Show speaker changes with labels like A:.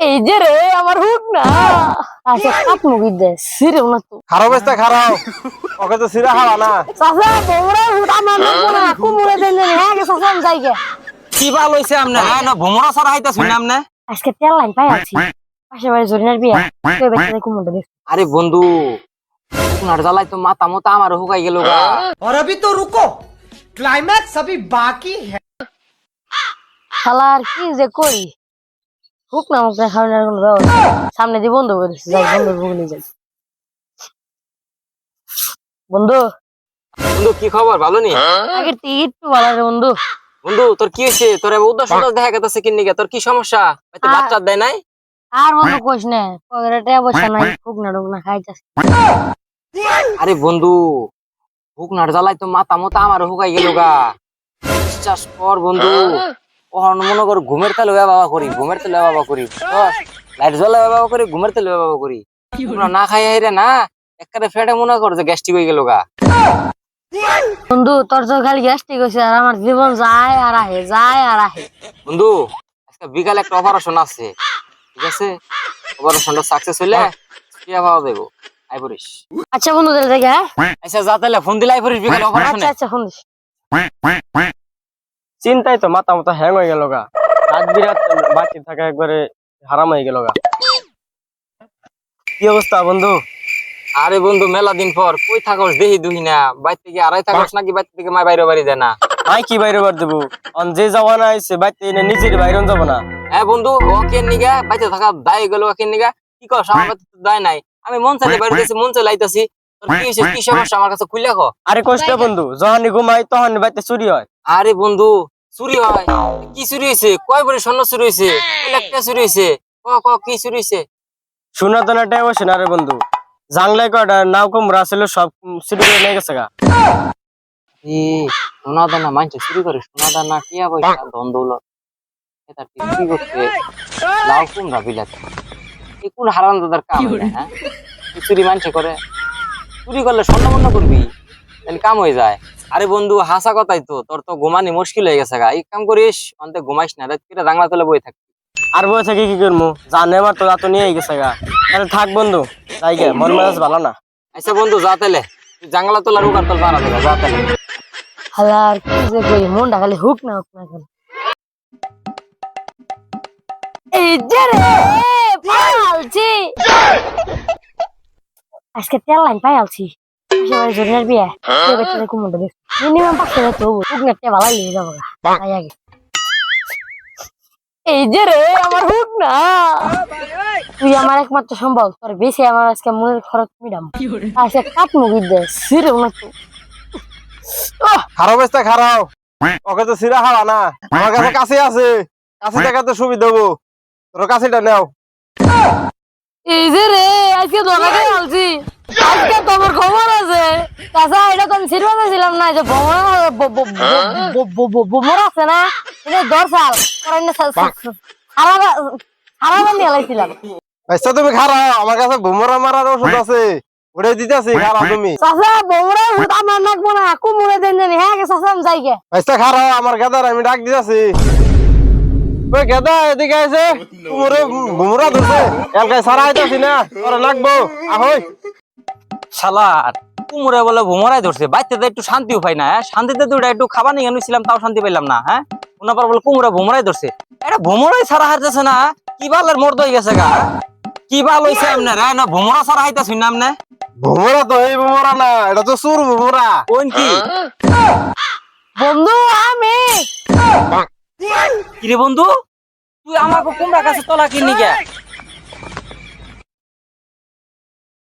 A: এই যে রে আমার হুক না আচ্ছা কাপ মুগি দে সিরে না তো
B: খারাপ অবস্থা খারাপ ওকে তো সিরা খাওয়া না
A: চাচা বউরা হুক আমার না কুমুরে দেন হ্যাঁ গে চাচা যাই গে
C: কি ভালো হইছে আমনে হ্যাঁ না ভুমরা সারা হাইতা শুনি আমনে
A: আজকে তেল লাইন পাই আছি পাশে বাড়ি জরিনার বিয়া তুই বেচতে কুমুরে দেখ
C: আরে বন্ধু উনার জ্বালাই তো মাথা মতো আমার হুকাই গেল গা
D: और अभी तो रुको क्लाइमैक्स अभी बाकी है
A: শালার কি যে করি হুক না মুখ খাওয়ানোর কোনো ব্যবস্থা সামনে দিয়ে বন্ধ করেছি যাই বন্ধু ভুগলি যাই বন্ধু
C: বন্ধু কি খবর ভালো নি
A: আগে টিকিট তো ভালো রে বন্ধু
C: বন্ধু তোর কি হইছে তোর উদ্দেশ্য দেখা গেছে কিন্নি তোর কি সমস্যা এত বাচ্চা দেয় নাই
A: আর বন্ধু কোশ না পকেটে অবস্থা নাই হুক না খাইতাছি
C: আরে বন্ধু হুকনার জ্বালাই তো মাথা মতো আমার হুকাই গেল গা বিশ্বাস কর বন্ধু ওহন মনে কর ঘুমের তেলে বাবা করি ঘুমের তেলে বাবা করি লাইট জ্বলে বাবা করি ঘুমের তেলে বাবা করি না খাই রে না একবারে ফেটে মনে কর যে গ্যাস্ট্রিক হয়ে গেল গা
A: বন্ধু তোর তো খালি গ্যাস্ট্রিক হয়েছে আর আমার জীবন যায় আর আহে
C: বন্ধু আজকে বিকালে একটা অপারেশন আছে ঠিক আছে অপারেশনটা সাকসেস হইলে টিয়া পাওয়া দেবো আই পড়িস
A: আচ্ছা বন্ধু তাহলে দেখে হ্যাঁ
C: আচ্ছা যা তাহলে ফোন দিলে আই পড়িস বিকালে অপারেশনে
A: আচ্ছা ফোন দিস
B: চিন্তাই তো মাথা মতো হ্যাং হয়ে গেল গা রাত বিরাত বাকি থাকা একবারে হারাম হয়ে গেল গা কি অবস্থা বন্ধু
C: আরে বন্ধু মেলা দিন পর কই থাকস দেহি দুহি না বাইর থেকে আড়াই থাকস নাকি বাইর থেকে মাই বাইরে বাড়ি দেয় না
B: মাই কি বাইরে বার দেবো যে যাওয়া না আইছে বাইতে নিজের বাইরে যাবো না
C: হ্যাঁ বন্ধু ও কেন নিগা বাইতে থাকা দায় গেল কেন নিগা কি কস আমার কাছে তো দায় নাই আমি মন চাইলে বাড়ি গেছি মন চাইলে আইতাছি তোর কি হইছে কি সমস্যা আমার কাছে খুলে কো
B: আরে কষ্ট বন্ধু যখন ঘুমাই তখন বাইতে চুরি হয়
C: আরে বন্ধু চুরি হয় কি চুরি হইছে কয় বড়ি স্বর্ণ চুরি হইছে একটা চুরি হইছে ক কি চুরি হইছে
B: শোনা তো না টাইম আসে না রে বন্ধু জাংলাই কয়টা নাও কুমড়া ছিল সব চুরি করে নিয়ে গেছে গা
C: এ সোনা দানা মানছে চুরি করে সোনা দানা টিয়া পয়সা ধন দৌলত এটা কি করতে লাউ কুমড়া বিলাতে এই কোন হারাম দাদার কাম হ্যাঁ চুরি মানছে করে চুরি করলে স্বর্ণ মন্য করবি তাহলে কাম হয়ে যায় আরে বন্ধু হাসা কথাই তো তোর তো ঘুমানি মুশকিল হয়ে গেছে গা এই কাম করিস অন্তে ঘুমাইস না রাত করে জাংলা তলে বই থাকবি
B: আর বই থেকে কি করবো জানে আমার তো এত নিয়ে গেছে গা তাহলে থাক বন্ধু তাই গে মন মেজাজ ভালো না
C: আচ্ছা বন্ধু যা তাহলে তুই জাংলা তোলা রুকার তল বানা দেবে যা তাহলে
A: হালার কি যে করি মনটা খালি হুক না খালি এই যে রে পাইলছি আজকে তেল লাইন পাই আলছি পাশে জরিনার বিয়া তুই বেচতে কুমুরে দেখ মিনিমাম 500 তো হুক না ভালো লিয়ে যাবো তাই আগে এই যে রে আমার হুক না তুই আমার একমাত্র সম্ভব তোর বেশি আমার আজকে মনের খরচ মিডাম আজকে কাপ মুগি দে সিরে না তো
B: খারাপ অবস্থা খারাপ ওকে তো সিরা খাওয়া না আমার কাছে কাছে আছে কাছে দেখা তো সুবিধা হবো তোর কাছেটা নেও
A: এই যে রে আজকে দোকানে আলছি আজকে তোমার খবর আছে তাছাড়া এটা তো আমি সিরবাতে ছিলাম না যে বোমর আছে না এটা দরসাল সারা নিয়ে লাইছিলাম
B: আচ্ছা তুমি খারাপ আমার কাছে ভুমরা মারার ওষুধ আছে ওটাই দিতেছি খারাপ তুমি
A: চাচা বউরা ওষুধ আমার নাকবো না কুমুরে দেন জানি হ্যাঁ গে চাচা আমি যাই গে
B: আচ্ছা খারাপ আমার গেদার আমি ডাক দিতেছি ওই গেদা এদিকে আছে কুমুরে ভুমরা ধরছে এলাকায় সারা আইতাছি না তোরা লাগবো আহই
C: শালার কুমুরে বলে ভুমরাই ধরছে বাইতে তো একটু শান্তিও পাই না হ্যাঁ শান্তিতে তো একটু খাবার নিয়ে এনেছিলাম তাও শান্তি পাইলাম না হ্যাঁ ওনার পর বলে কুমুরে ভুমরাই ধরছে এটা ভুমরাই সারা হারতেছে না কি বালের মর্দ হয়ে গেছে গা কি বাল হইছে আপনার না ভুমরা সারা হাইতাছি না আপনি
B: ভুমরা তো এই ভুমরা না এটা তো সুর ভুমরা
C: কোন কি
A: বন্ধু আমি
C: কিরে বন্ধু তুই আমাকে কুমড়া কাছে তলা কিনি গে